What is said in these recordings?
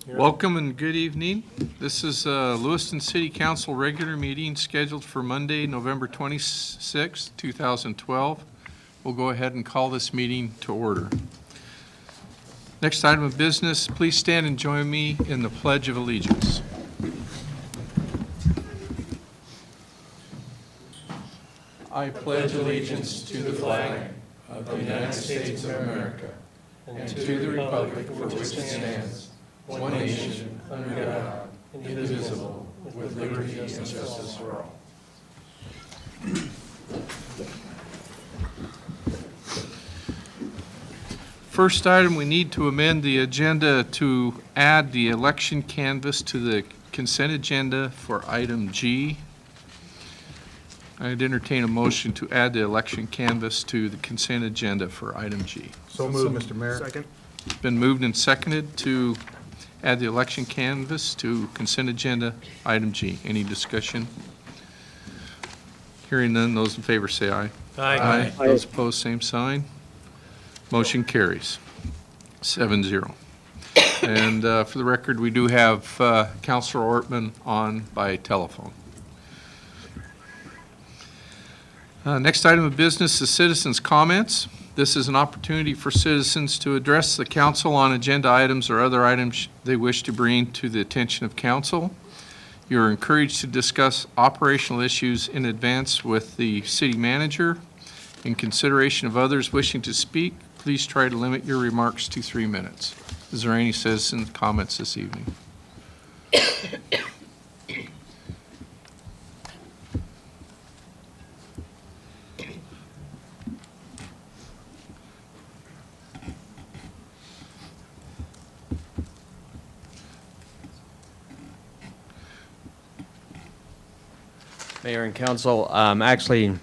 Welcome and good evening. This is Lewiston City Council regular meeting scheduled for Monday, November 26, 2012. We'll go ahead and call this meeting to order. Next item of business, please stand and join me in the Pledge of Allegiance. I pledge allegiance to the flag of the United States of America and to the republic for which it stands, one nation, under God, indivisible, with liberty and justice for all. First item, we need to amend the agenda to add the election canvass to the consent agenda for item G. I'd entertain a motion to add the election canvass to the consent agenda for item G. So moved, Mr. Mayor. Second. It's been moved and seconded to add the election canvass to consent agenda item G. Any discussion? Hearing none, those in favor say aye. Aye. Those opposed, same sign. Motion carries 7-0. And for the record, we do have Councilor Ortman on by telephone. Next item of business is citizens' comments. This is an opportunity for citizens to address the council on agenda items or other items they wish to bring to the attention of council. You are encouraged to discuss operational issues in advance with the city manager. In consideration of others wishing to speak, please try to limit your remarks to 3 minutes. Is there any citizen comments this evening? Mayor and Council, actually,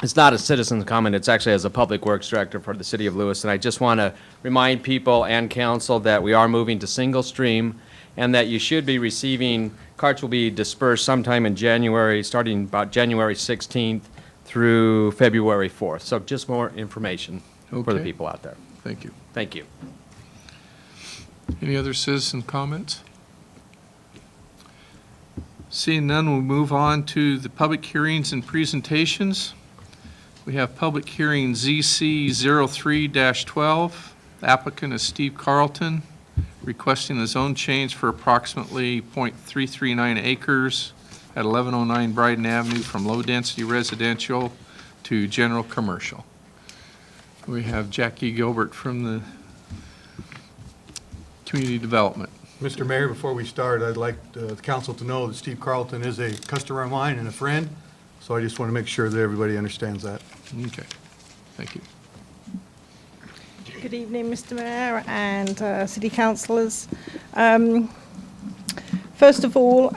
it's not a citizen's comment, it's actually as a Public Works Director for the City of Lewiston. I just want to remind people and Council that we are moving to single stream and that you should be receiving, carts will be dispersed sometime in January, starting about January 16th through February 4th. So just more information for the Okay. people out there. Thank you. Thank you. Any other citizen comments? Seeing none, we'll move on to the public hearings and presentations. We have public hearing ZC 03-12. The applicant is Steve Carlton, requesting a zone change for approximately .339 acres at 1109 Bryden Avenue from low-density residential to general commercial. We have Jackie Gilbert from the Community Development. Mr. Mayor, before we start, I'd like the council to know that Steve Carlton is a customer of mine and a friend, so I just want to make sure that everybody understands that. Okay, thank you. Good evening, Mr. Mayor and City Councillors. First of all,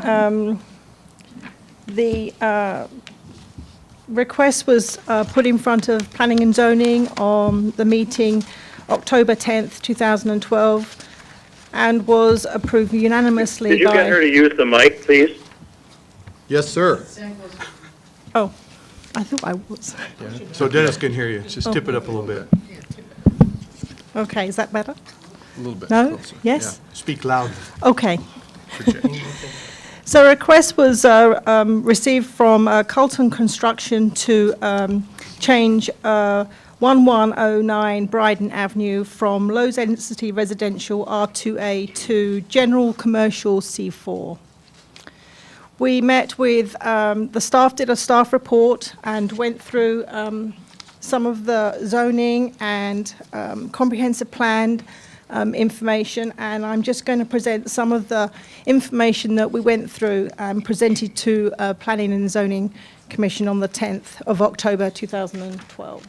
the request was put in front of Planning and Zoning on the meeting October 10th, 2012, and was approved unanimously by... Could you get her to use the mic, please? Yes, sir. Oh, I thought I was. So Dennis can hear you. Just tip it up a little bit. Okay, is that better? A little bit No? closer. Yes? Speak loud. Okay. Yeah, project. So a request was received from Carlton Construction to change 1109 Bryden Avenue from low-density residential R2A to general commercial C4. We met with, the staff did a staff report and went through some of the zoning and comprehensive plan information, and I'm just going to present some of the information that we went through and presented to Planning and Zoning Commission on the 10th of October 2012.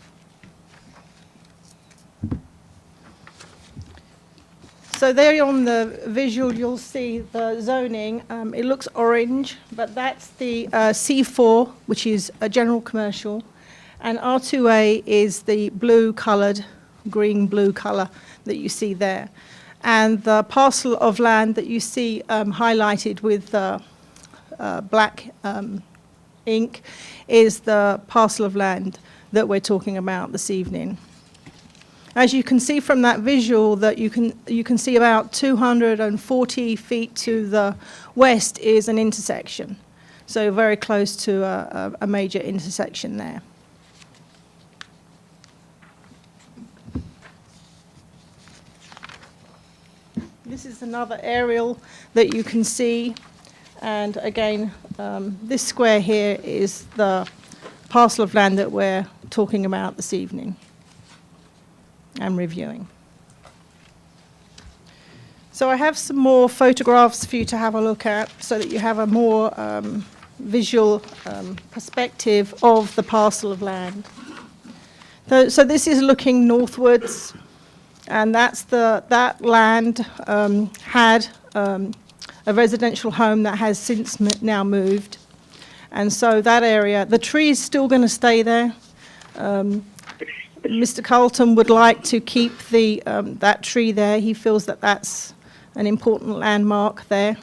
So there on the visual, you'll see the zoning. It looks orange, but that's the C4, which is a general commercial, and R2A is the blue-coloured, green-blue colour that you see there. And the parcel of land that you see highlighted with black ink is the parcel of land that we're talking about this evening. As you can see from that visual, that you can see about 240 feet to the west is an intersection. So very close to a major intersection there. This is another aerial that you can see. And again, this square here is the parcel of land that we're talking about this evening and reviewing. So I have some more photographs for you to have a look at so that you have a more visual perspective of the parcel of land. So this is looking northwards, and that land had a residential home that has since now moved. And so that area, the tree is still going to stay there. Mr. Carlton would like to keep that tree there. He feels that that's an important landmark there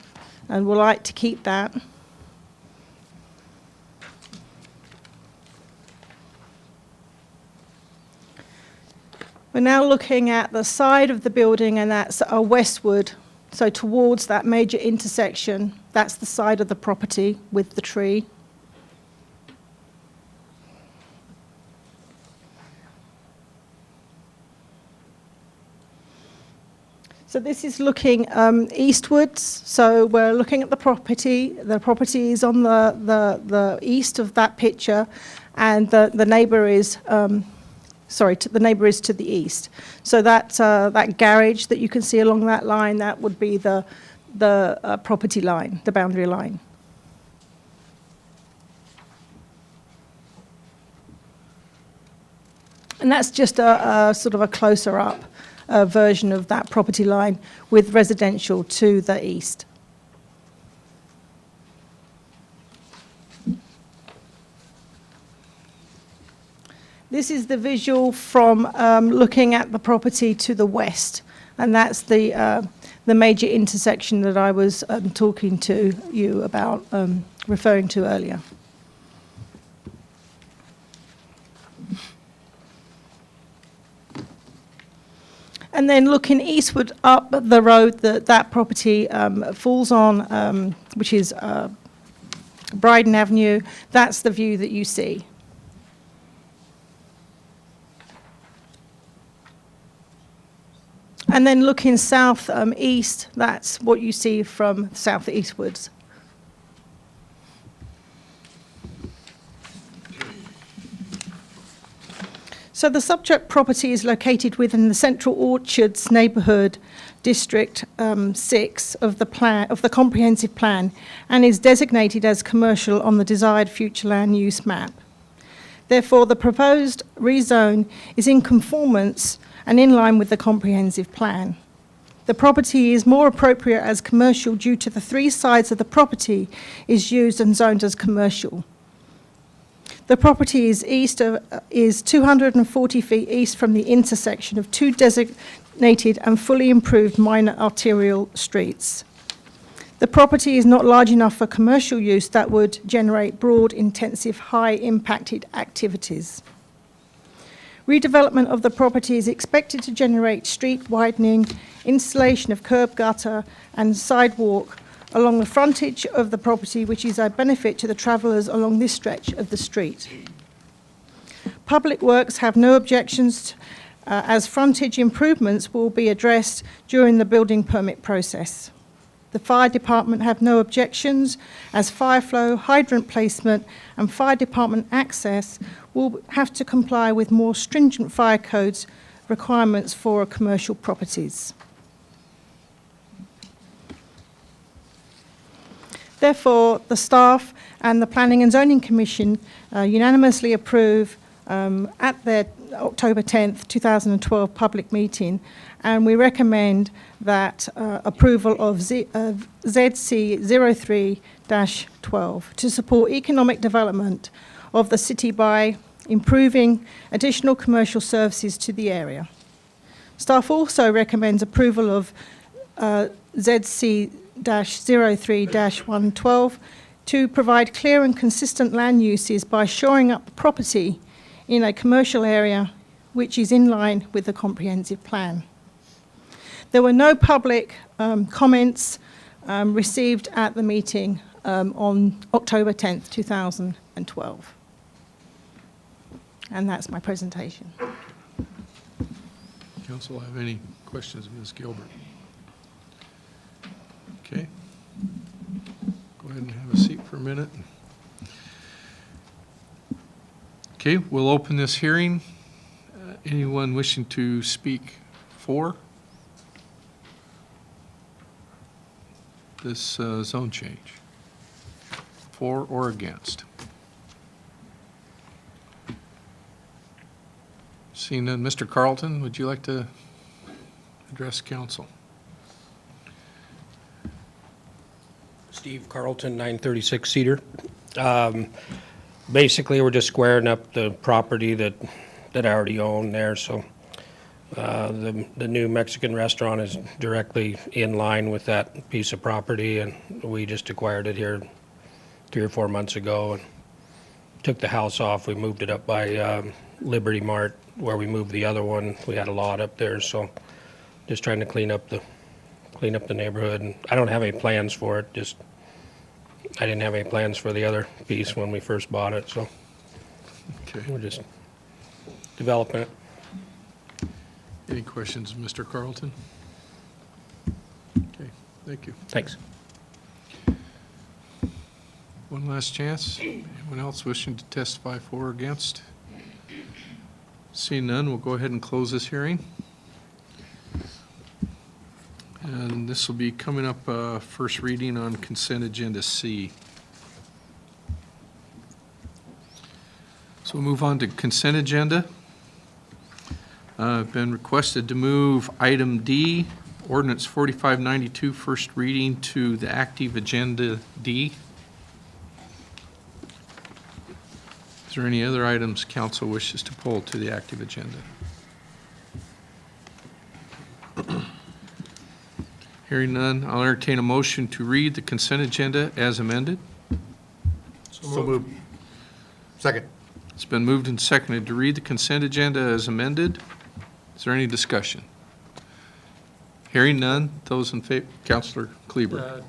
and would like to keep that. We're now looking at the side of the building, and that's westward, so towards that major intersection. That's the side of the property with the tree. So this is looking eastwards. So we're looking at the property. The property is on the east of that picture, and the neighbour is the neighbour is to the east. So that garage that you can see along that line, that would be the property line, the boundary line. And that's just a sort of a closer up version of that property line with residential to the east. This is the visual from looking at the property to the west, and that's the major intersection that I was talking to you about, referring to earlier. And then looking eastward up the road that property falls on, which is Bryden Avenue, that's the view that you see. And then looking south east, that's what you see from southeastwards. So the subject property is located within the Central Orchards neighbourhood District 6 of the comprehensive plan, and is designated as commercial on the desired future land use map. Therefore, the proposed rezone is in conformance and in line with the comprehensive plan. The property is more appropriate as commercial due to the three sides of the property is used and zoned as commercial. The property is 240 feet east from the intersection of two designated and fully improved minor arterial streets. The property is not large enough for commercial use that would generate broad, intensive, high-impacted activities. Redevelopment of the property is expected to generate street widening, installation of curb gutter and sidewalk along the frontage of the property, which is a benefit to the travellers along this stretch of the street. Public Works have no objections as frontage improvements will be addressed during the building permit process. The Fire Department have no objections as fire flow, hydrant placement and Fire Department access will have to comply with more stringent fire codes requirements for commercial properties. Therefore, the staff and the Planning and Zoning Commission unanimously approve at their October 10th, 2012 public meeting, and we recommend that approval of ZC 03-12 to support economic development of the city by improving additional commercial services to the area. Staff also recommends approval of ZC 03-112 to provide clear and consistent land uses by shoring up the property in a commercial area which is in line with the comprehensive plan. There were no public comments received at the meeting on October 10th, 2012. And that's my presentation. Council have any questions of Ms. Gilbert? Okay. Go ahead and have a seat for a minute. Okay, we'll open this hearing. Anyone wishing to speak for this zone change? For or against? Seeing none, Mr. Carlton, would you like to address council? Steve Carlton, 936 Cedar. Basically, we're just squaring up the property that I already own there, so the new Mexican restaurant is directly in line with that piece of property, and we just acquired it here 3 or 4 months ago and took the house off. We moved it up by Liberty Mart, where we moved the other one. We had a lot up there, so just trying to clean up the neighborhood. And I don't have any plans for it, just I didn't have any plans for the other piece when we first bought it, so Okay. we're just developing it. Any questions, Mr. Carlton? Okay, thank you. Thanks. One last chance. Anyone else wishing to testify for or against? Seeing none, we'll go ahead and close this hearing. And this will be coming up first reading on consent agenda C. So we'll move on to consent agenda. I've been requested to move item D, ordinance 4592, first reading, to the active agenda D. Is there any other items council wishes to pull to the active agenda? Hearing none, I'll entertain a motion to read the consent agenda as amended. So moved. Second. It's been moved and seconded to read the consent agenda as amended. Is there any discussion? Hearing none, those in favor, Councilor Kleber.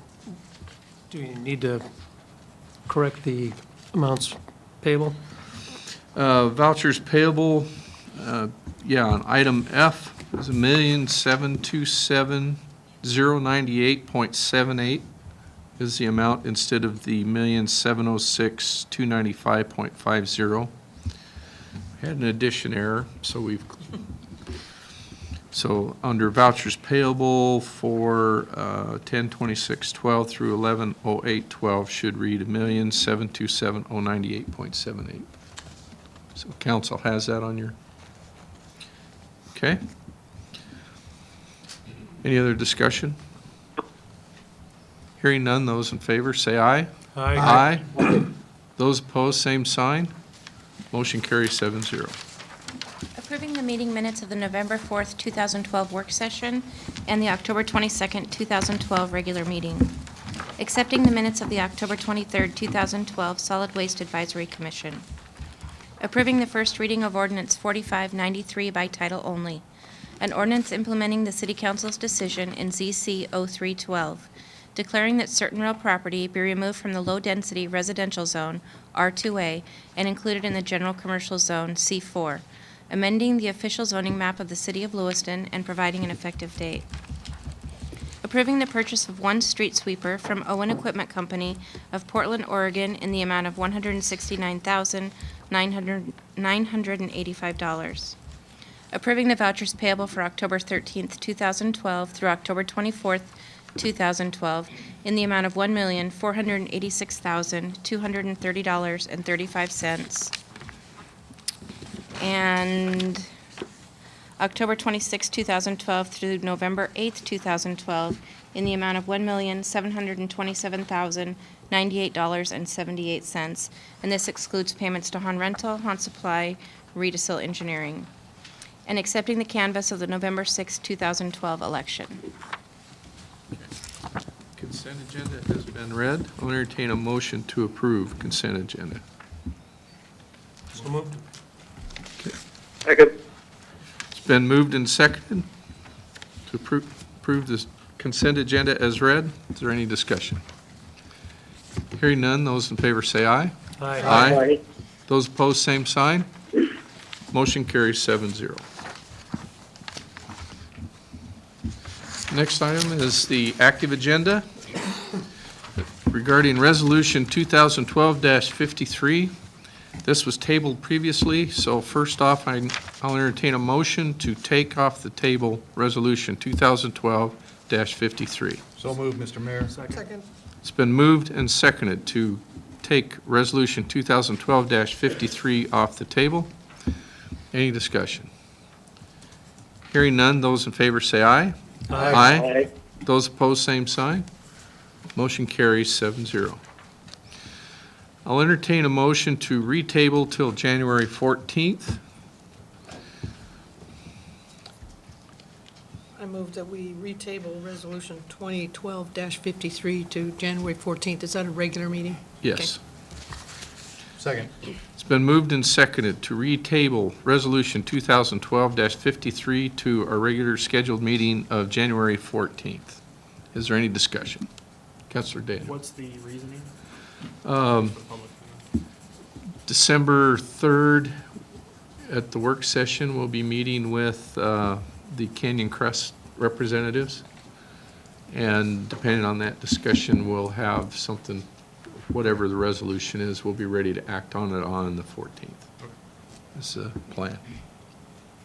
Do you need to correct the amounts payable? Vouchers payable, on item F is $1,727,098.78 is the amount instead of the $1,706,295.50. Had an addition error, so under vouchers payable for 10/26/12 through 11/08/12 should read $1,727,098.78. So council has that on your, okay? Any other discussion? Hearing none, those in favor say aye. Aye. Aye. Those opposed, same sign. Motion carries 7-0. Approving the meeting minutes of the November 4th, 2012 work session and the October 22nd, 2012 regular meeting. Accepting the minutes of the October 23rd, 2012 Solid Waste Advisory Commission. Approving the first reading of Ordinance 4593 by title only. An ordinance implementing the City Council's decision in ZC 0312, declaring that certain real property be removed from the low-density residential zone, R2A, and included in the general commercial zone, C4, amending the official zoning map of the City of Lewiston and providing an effective date. Approving the purchase of one street sweeper from Owen Equipment Company of Portland, Oregon in the amount of $169,985. Approving the vouchers payable for October 13th, 2012 through October 24th, 2012 in the amount of $1,486,230.35. And October 26, 2012 through November 8, 2012 in the amount of $1,727,098.78. And this excludes payments to Han Rental, Han Supply, Redasil Engineering. And accepting the canvass of the November 6, 2012 election. Consent agenda has been read. I'll entertain a motion to approve consent agenda. So moved. Second. been moved and seconded to approve the consent agenda as read. Is there any discussion? Hearing none, those in favor say aye. Aye. Those opposed, same sign. Motion carries 7-0. Next item is the active agenda regarding Resolution 2012-53. This was tabled previously, so first off, I'll entertain a motion to take off the table Resolution 2012-53. So moved, Mr. Mayor. Second. It's been moved and seconded to take Resolution 2012-53 off the table. Any discussion? Hearing none, those in favor say aye. Aye. Those opposed, same sign. Motion carries 7-0. I'll entertain a motion to retable till January 14th. I move that we retable Resolution 2012-53 to January 14th. Is that a regular meeting? Yes. Second. It's been moved and seconded to retable Resolution 2012-53 to our regular scheduled meeting of January 14th. Is there any discussion? Councilor Dan. What's the reasoning? December 3rd, at the work session, we'll be meeting with the Canyon Crest representatives. And depending on that discussion, we'll have something, whatever the resolution is, we'll be ready to act on it on the 14th. That's the plan.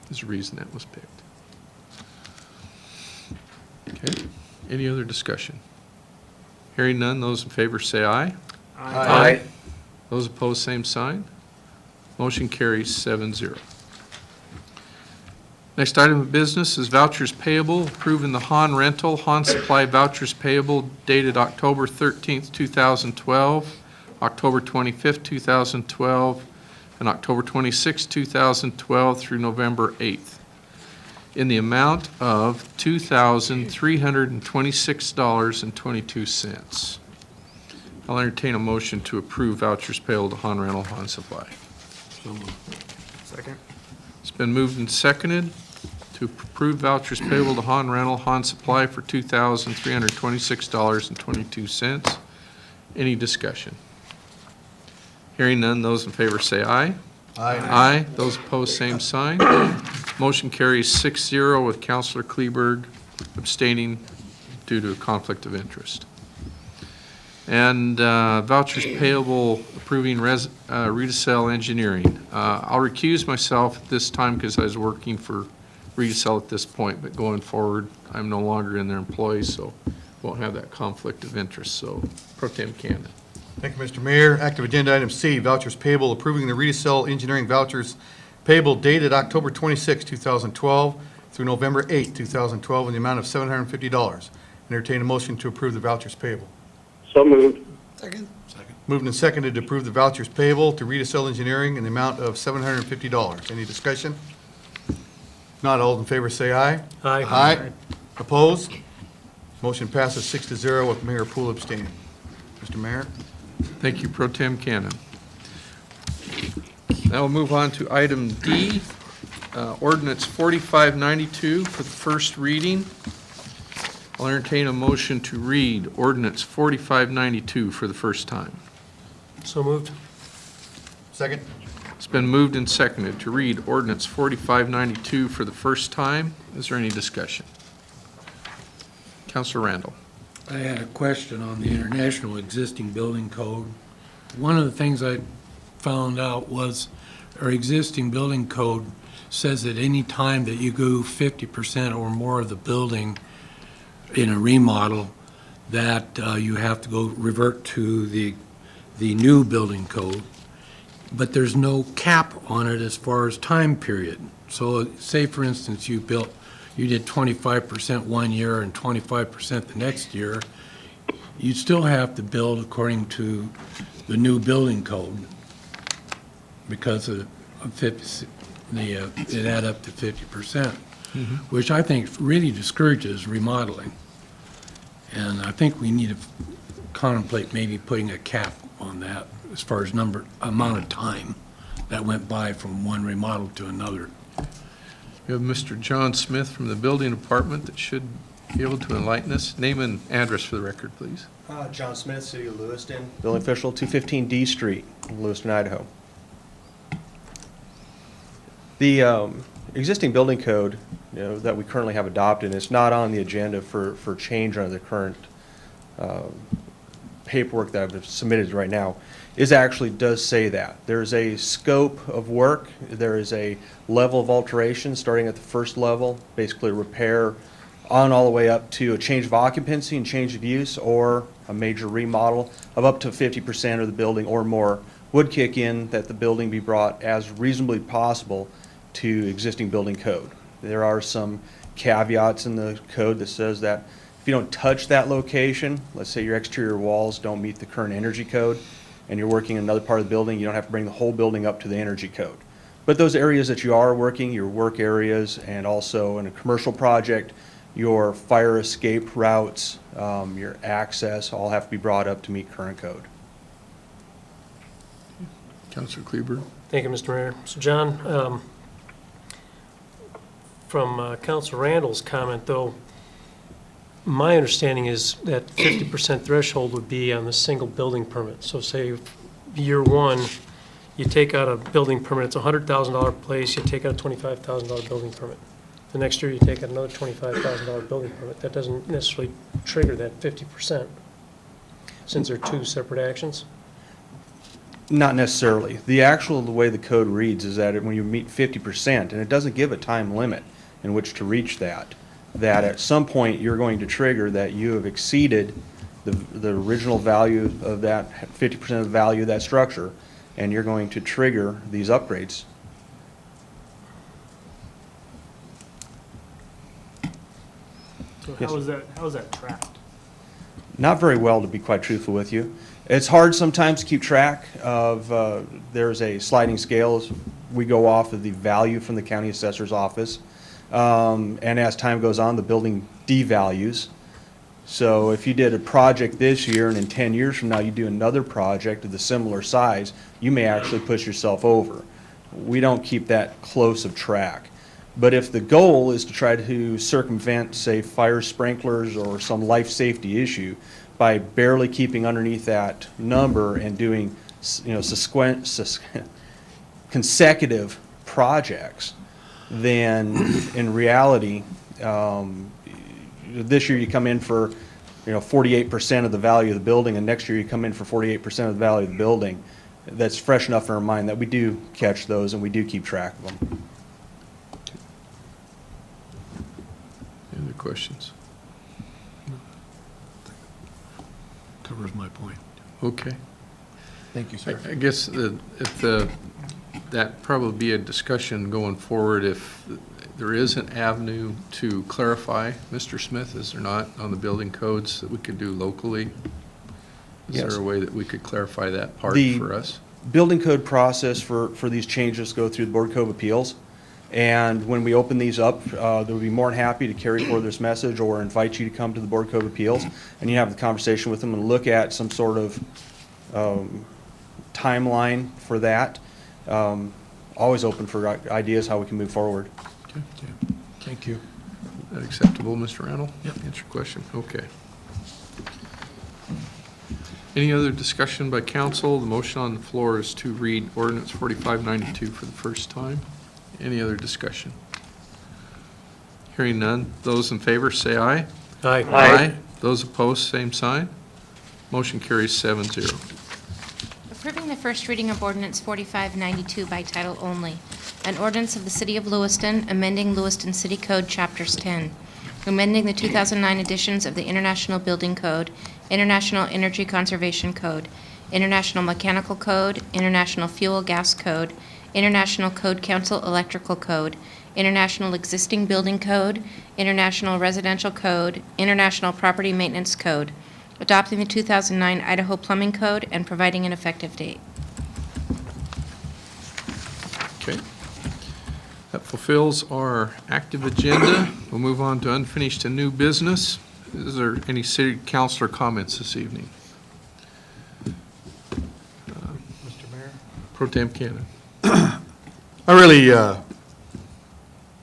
There's a reason that was picked. Okay, any other discussion? Hearing none, those in favor say aye. Aye. Those opposed, same sign. Motion carries 7-0. Next item of business is vouchers payable, approving the Han Rental, Han Supply vouchers payable dated October 13th, 2012, October 25th, 2012, and October 26th, 2012 through November 8th, in the amount of $2,326.22. I'll entertain a motion to approve vouchers payable to Han Rental, Han Supply. Second. It's been moved and seconded to approve vouchers payable to Han Rental, Han Supply for $2,326.22. Any discussion? Hearing none, those in favor say aye. Aye. Those opposed, same sign. Motion carries 6-0 with Councilor Kleberg abstaining due to a conflict of interest. And vouchers payable approving Redicel Engineering. I'll recuse myself at this time because I was working for Redicel at this point, but going forward, I'm no longer in their employ, so won't have that conflict of interest. So, Pro Tem Cannon. Thank you, Mr. Mayor. Active agenda item C, vouchers payable, approving the Redicel Engineering vouchers payable dated October 26, 2012 through November 8, 2012 in the amount of $750. Entertain a motion to approve the vouchers payable. So moved. Second. Moved and seconded to approve the vouchers payable to Redicel Engineering in the amount of $750. Any discussion? Not all in favor say aye. Aye. Opposed? Motion passes 6-0 with Mayor Poole abstaining. Mr. Mayor? Thank you, Pro Tem Cannon. Now we'll move on to item D, Ordinance 4592 for the first reading. I'll entertain a motion to read Ordinance 4592 for the first time. So moved. Second. It's been moved and seconded to read Ordinance 4592 for the first time. Is there any discussion? Councilor Randall. I had a question on the International Existing Building Code. One of the things I found out was our existing building code says that any time that you go 50% or more of the building in a remodel, that you have to go revert to the new building code. But there's no cap on it as far as time period. So say, for instance, you did 25% one year and 25% the next year, you'd still have to build according to the new building code because of 50, it add up to 50%, which I think really discourages remodeling. And I think we need to contemplate maybe putting a cap on that as far as amount of time that went by from one remodel to another. We have Mr. John Smith from the Building Department that should be able to enlighten us. Name and address for the record, please. John Smith, City of Lewiston. Building official, 215 D Street, Lewiston, Idaho. The existing building code, that we currently have adopted, is not on the agenda for change under the current paperwork that I've submitted right now, does say that. There's a scope of work, there is a level of alteration starting at the first level, basically repair on all the way up to a change of occupancy and change of use, or a major remodel of up to 50% of the building or more would kick in, that the building be brought as reasonably possible to existing building code. There are some caveats in the code that says that if you don't touch that location, let's say your exterior walls don't meet the current energy code, and you're working in another part of the building, you don't have to bring the whole building up to the energy code. But those areas that you are working, your work areas, and also in a commercial project, your fire escape routes, your access, all have to be brought up to meet current code. Councilor Kleber. Thank you, Mr. Mayor. So, John, from Councilor Randall's comment, though, my understanding is that 50% threshold would be on the single building permit. So say year one, you take out a building permit, it's a $100,000 place, you take out a $25,000 building permit. The next year, you take out another $25,000 building permit. That doesn't necessarily trigger that 50%, since they're two separate actions. Not necessarily. The way the code reads is that when you meet 50%, and it doesn't give a time limit in which to reach that at some point you're going to trigger that you have exceeded the original value of that 50% of the value of that structure, and you're going to trigger these upgrades. So Yes. how is that tracked? Not very well, to be quite truthful with you. It's hard sometimes to keep track of, there's a sliding scale. We go off of the value from the county assessor's office. And as time goes on, the building devalues. So if you did a project this year and in 10 years from now you do another project of the similar size, you may actually push yourself over. We don't keep that close of track. But if the goal is to try to circumvent, say, fire sprinklers or some life safety issue by barely keeping underneath that number and doing, consecutive projects, then in reality, this year you come in for 48% of the value of the building, and next year you come in for 48% of the value of the building. That's fresh enough in our mind that we do catch those and we do keep track of them. Any other questions? Covers my point. Okay. Thank you, sir. I guess that probably be a discussion going forward if there is an avenue to clarify, Mr. Smith, is there not, on the building codes that we could do locally? Is Yes. there a way that we could clarify that part The for us? building code process for these changes go through the Board of Code of Appeals. And when we open these up, they'll be more than happy to carry forward this message or invite you to come to the Board of Code of Appeals, and you have the conversation with them and look at some sort of timeline for that. Always open for ideas how we can move forward. Okay. Thank you. Is that acceptable, Mr. Randall? Yep. Answer your question. Okay. Any other discussion by council? The motion on the floor is to read Ordinance 4592 for the first time. Any other discussion? Hearing none. Those in favor, say aye. Aye. Aye. Those opposed, same sign. Motion carries 7-0. Approving the first reading of Ordinance 4592 by title only. An ordinance of the City of Lewiston, amending Lewiston City Code Chapters 10, amending the 2009 editions of the International Building Code, International Energy Conservation Code, International Mechanical Code, International Fuel Gas Code, International Code Council Electrical Code, International Existing Building Code, International Residential Code, International Property Maintenance Code, adopting the 2009 Idaho Plumbing Code and providing an effective date. Okay. That fulfills our active agenda. We'll move on to unfinished and new business. Is there any city councilor comments this evening? Mr. Mayor? Pro Tem Cannon. I really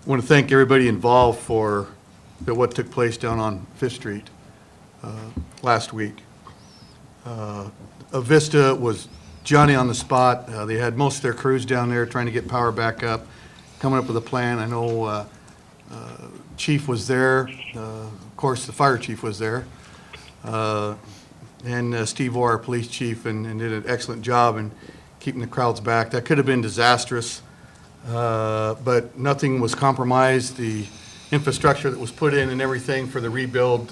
want to thank everybody involved for what took place down on Fifth Street last week. Avista was Johnny on the spot. They had most of their crews down there trying to get power back up, coming up with a plan. I know Chief was there. Of course, the fire chief was there. And Steve Orr, our police chief, and did an excellent job in keeping the crowds back. That could have been disastrous, but nothing was compromised. The infrastructure that was put in and everything for the rebuild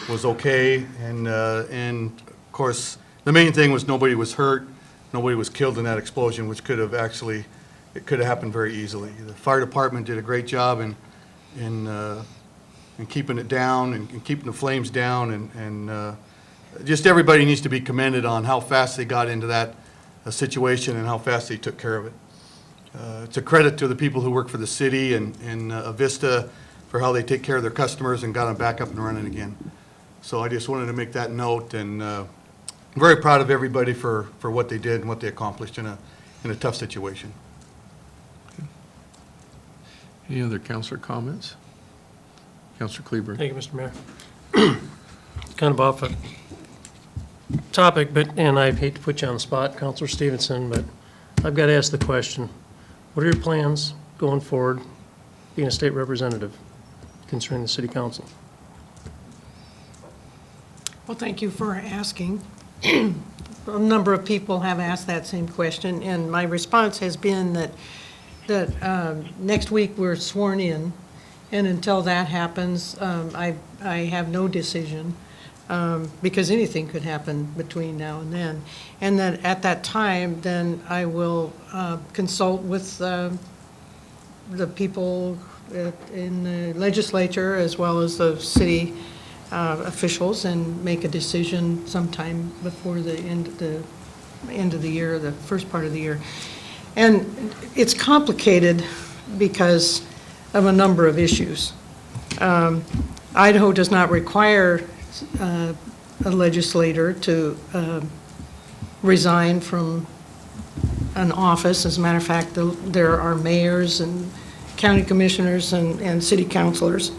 was okay. And of course, the main thing was nobody was hurt, nobody was killed in that explosion, which could have actually, it could have happened very easily. The fire department did a great job in keeping it down and keeping the flames down, and just everybody needs to be commended on how fast they got into that situation and how fast they took care of it. It's a credit to the people who work for the city and Avista for how they take care of their customers and got them back up and running again. So I just wanted to make that note, and I'm very proud of everybody for what they did and what they accomplished in a tough situation. Any other councilor comments? Councilor Kleber. Thank you, Mr. Mayor. Kind of off a topic, and I hate to put you on the spot, Councilor Stevenson, but I've got to ask the question, what are your plans going forward being a state representative concerning the city council? Well, thank you for asking. A number of people have asked that same question, and my response has been that next week we're sworn in, and until that happens, I have no decision, because anything could happen between now and then. And that at that time, then I will consult with the people in the legislature as well as the city officials and make a decision sometime before the end of the year, the first part of the year. And it's complicated because of a number of issues. Idaho does not require a legislator to resign from an office. As a matter of fact, there are mayors and county commissioners and city councilors.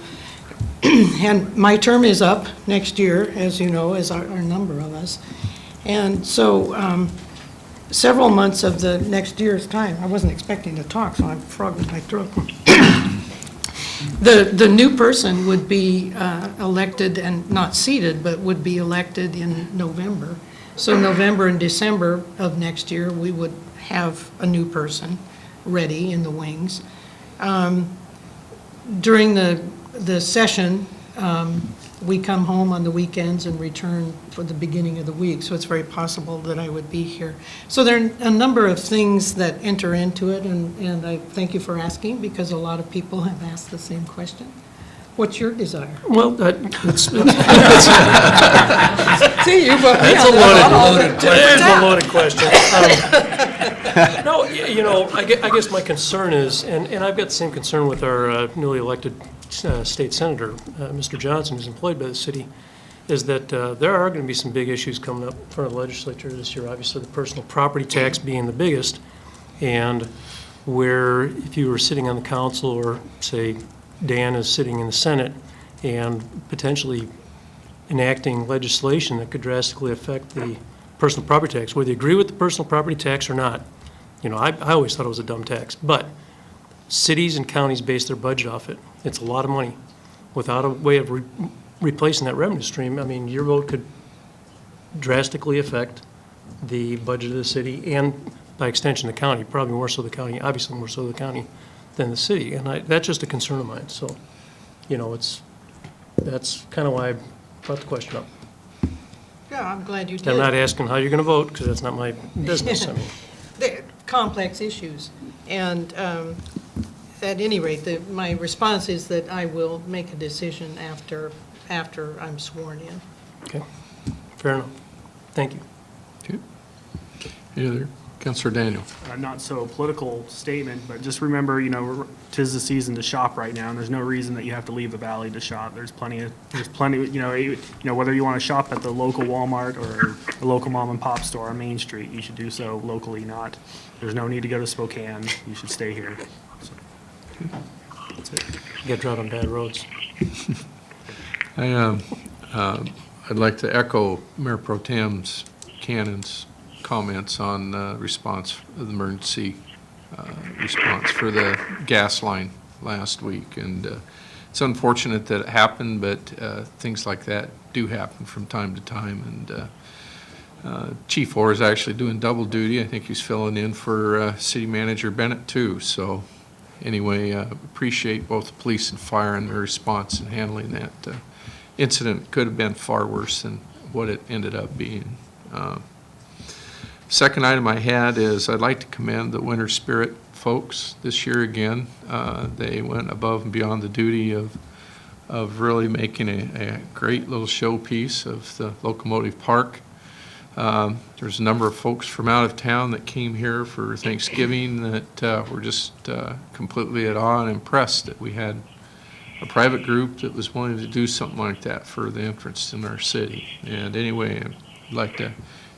And my term is up next year, as you know, as are a number of us. And so several months of the next year's time, I wasn't expecting to talk, so I'm frogging my throat. The new person would be elected and not seated, but would be elected in November. So November and December of next year, we would have a new person ready in the wings. During the session, we come home on the weekends and return for the beginning of the week, so it's very possible that I would be here. So there are a number of things that enter into it, and I thank you for asking, because a lot of people have asked the same question. What's your desire? Well, See, you put me That's on a the loaded question. No, you know, I guess my concern is, and I've got the same concern with our newly elected state senator, Mr. Johnson, who's employed by the city, is that there are going to be some big issues coming up in front of the legislature this year. Obviously, the personal property tax being the biggest, and where if you were sitting on the council, or say Dan is sitting in the Senate, and potentially enacting legislation that could drastically affect the personal property tax, whether you agree with the personal property tax or not. You know, I always thought it was a dumb tax, but cities and counties base their budget off it. It's a lot of money. Without a way of replacing that revenue stream, I mean, your vote could drastically affect the budget of the city and, by extension, the county, probably more so the county, obviously more so the county than the city. And that's just a concern of mine. So, you know, that's kind of why I brought the question up. Yeah, I'm glad you did. I'm not asking how you're going to vote, because that's not my business. I mean, They're complex issues. And at any rate, my response is that I will make a decision after I'm sworn in. okay, fair enough. Thank you. Okay. Any other? Councilor Daniel. Not so political statement, but just remember, you know, 'tis the season to shop right now, and there's no reason that you have to leave the valley to shop. There's plenty, you know, whether you want to shop at the local Walmart or a local mom and pop store on Main Street, you should do so locally, there's no need to go to Spokane. You should stay here. So. That's it. You get drive on bad roads. I'd like to echo Mayor Pro Tem's Cannon's comments on response of the emergency response for the gas line last week. And it's unfortunate that it happened, but things like that do happen from time to time. And Chief Orr is actually doing double duty. I think he's filling in for City Manager Bennett too. So anyway, appreciate both the police and fire and their response in handling that incident. Could have been far worse than what it ended up being. Second item I had is I'd like to commend the Winter Spirit folks this year again. They went above and beyond the duty of really making a great little showpiece of the locomotive park. There's a number of folks from out of town that came here for Thanksgiving that were just completely at awe and impressed that we had a private group that was willing to do something like that for the entrance in our city. And anyway, I'd like to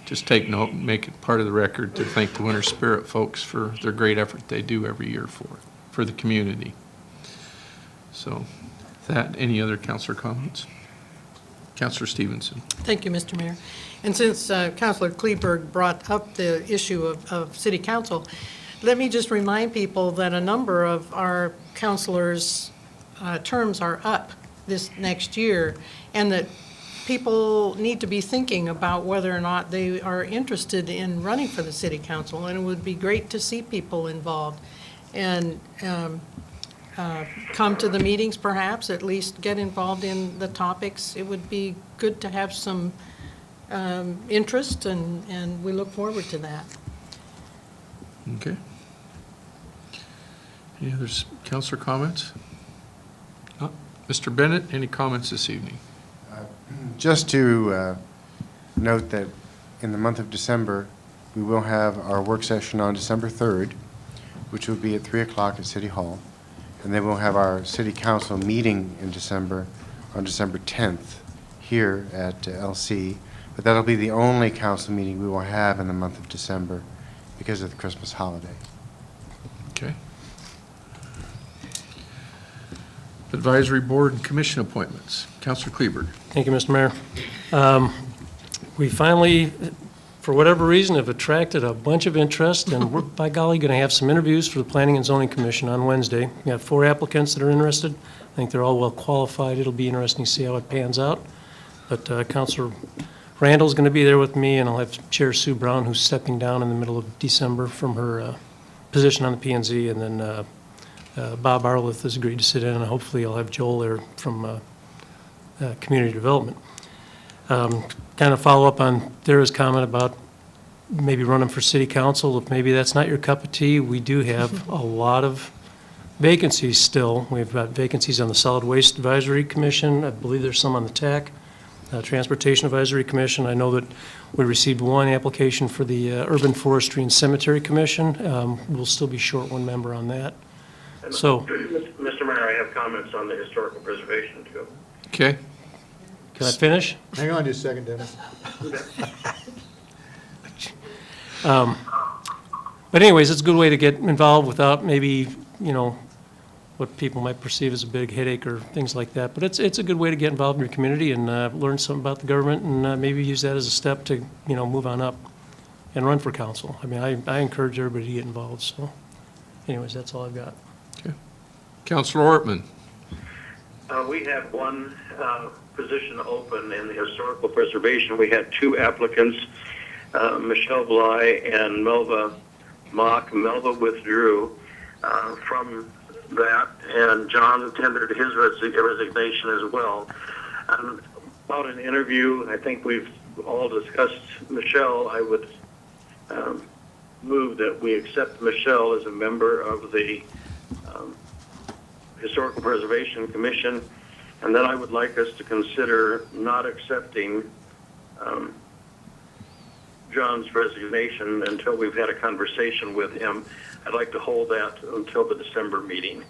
just take note and make it part of the record to thank the Winter Spirit folks for their great effort they do every year for the community. So, that, any other councilor comments? Councilor Stevenson. Thank you, Mr. Mayor. And since Councilor Kleberg brought up the issue of city council, let me just remind people that a number of our councilors' terms are up this next year, and that people need to be thinking about whether or not they are interested in running for the city council, and it would be great to see people involved. And come to the meetings perhaps, at least get involved in the topics. It would be good to have some interest, and we look forward to that. Okay. Any other councilor comments? Mr. Bennett, any comments this evening? Just to note that in the month of December, we will have our work session on December 3rd, which will be at 3 o'clock at City Hall. And then we'll have our city council meeting in December, on December 10th, here at LC. But that'll be the only council meeting we will have in the month of December because of the Christmas holiday. Okay. Advisory Board and Commission appointments. Councilor Kleberg. Thank you, Mr. Mayor. We finally, for whatever reason, have attracted a bunch of interest, and we're, by golly, going to have some interviews for the Planning and Zoning Commission on Wednesday. We have 4 applicants that are interested. I think they're all well qualified. It'll be interesting to see how it pans out. But Councilor Randall's going to be there with me, and I'll have Chair Sue Brown, who's stepping down in the middle of December from her position on the P&Z, and then Bob Arleth has agreed to sit in, and hopefully I'll have Joel there from Community Development. Kind of follow up on Dara's comment about maybe running for city council. If maybe that's not your cup of tea, we do have a lot of vacancies still. We've got vacancies on the Solid Waste Advisory Commission. I believe there's some on the TAC, Transportation Advisory Commission. I know that we received 1 application for the Urban Forestry and Cemetery Commission. We'll still be short 1 member on that. So, Mr. Mayor, I have comments on the historical preservation too. Okay. can I finish? Hang on just a second, Dennis. But anyways, it's a good way to get involved without maybe, you know, what people might perceive as a big headache or things like that. But it's a good way to get involved in your community and learn something about the government, and maybe use that as a step to, you know, move on up and run for council. I mean, I encourage everybody to get involved. So anyways, that's all I've got. Okay. Councilor Ortman. We had 1 position open in the historical preservation. We had 2 applicants, Michelle Bly and Melva Mock. Melva withdrew from that, and John tendered his resignation as well. About an interview, I think we've all discussed Michelle. I would move that we accept Michelle as a member of the Historical Preservation Commission, and then I would like us to consider not accepting John's resignation until we've had a conversation with him. I'd like to hold that until the December meeting,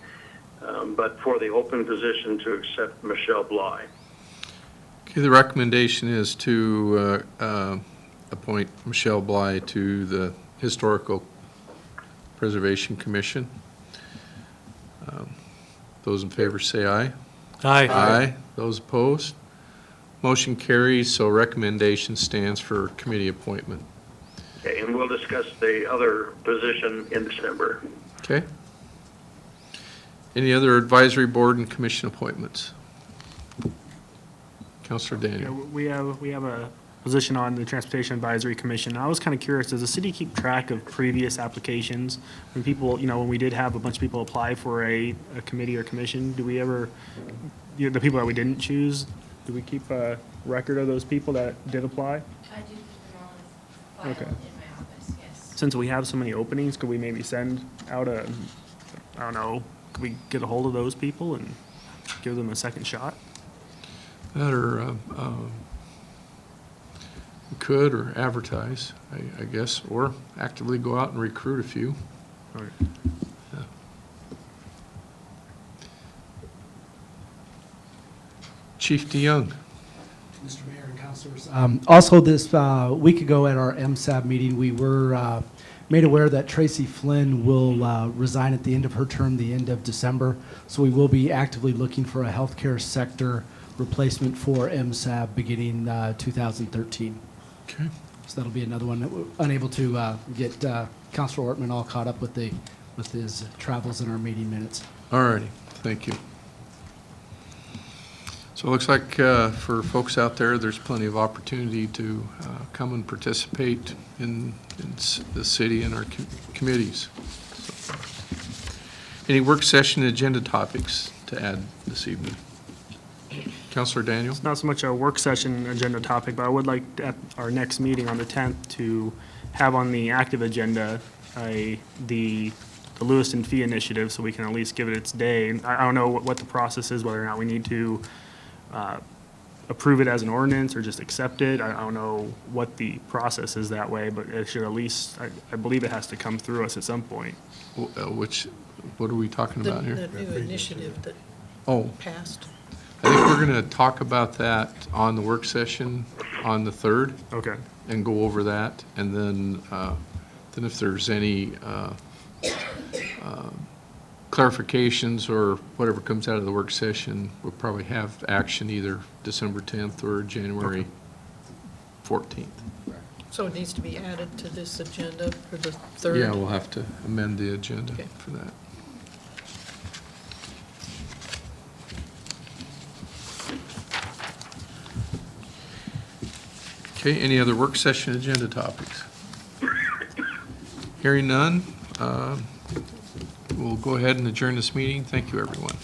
but for the open position to accept Michelle Bly. Okay, the recommendation is to appoint Michelle Bly to the Historical Preservation Commission. Those in favor say aye. Aye. Those opposed? Motion carries, so recommendation stands for committee appointment. Okay, and we'll discuss the other position in December. Okay? Any other advisory board and commission appointments? Counselor Yeah, Daniel. we have a position on the Transportation Advisory Commission. I was kind of curious, does the city keep track of previous applications? When people, when we did have a bunch of people apply for a committee or commission, do we ever, the people that we didn't choose, do we keep a record of those people that did apply? I do keep them all filed Okay. in my office, yes. Since we have so many openings, could we maybe send out I don't know, could we get a hold of those people and give them a second shot? That or could or advertise, I guess, or actively go out and recruit a few. All right. Yeah. Chief DeYoung. Mr. Mayor and Councilors. Also, this week ago at our MSAB meeting, we were made aware that Tracy Flynn will resign at the end of her term, the end of December. So we will be actively looking for a healthcare sector replacement for MSAB beginning 2013. Okay. So that'll be another one that we're unable to get Councilor Ortman all caught up with his travels in our meeting minutes. All righty, thank you. So it looks like for folks out there, there's plenty of opportunity to come and participate in the city and our committees. So, any work session agenda topics to add this evening? Counselor Daniel? It's not so much a work session agenda topic, but I would like at our next meeting on the 10th to have on the active agenda the Lewiston fee initiative, so we can at least give it its day. And I don't know what the process is, whether or not we need to approve it as an ordinance or just accept it. I don't know what the process is that way, but it should at least, I believe it has to come through us at some point. What are we talking about here? The new initiative that Oh, passed. I think we're going to talk about that on the work session on the 3rd. Okay. And go over that, and then if there's any clarifications or whatever comes out of the work session, we'll probably have action either December 10th or January 14th. So it needs to be added to this agenda for the 3rd? Yeah, we'll have to amend the agenda Okay. for that. Okay, any other work session agenda topics? Hearing none, we'll go ahead and adjourn this meeting. Thank you, everyone.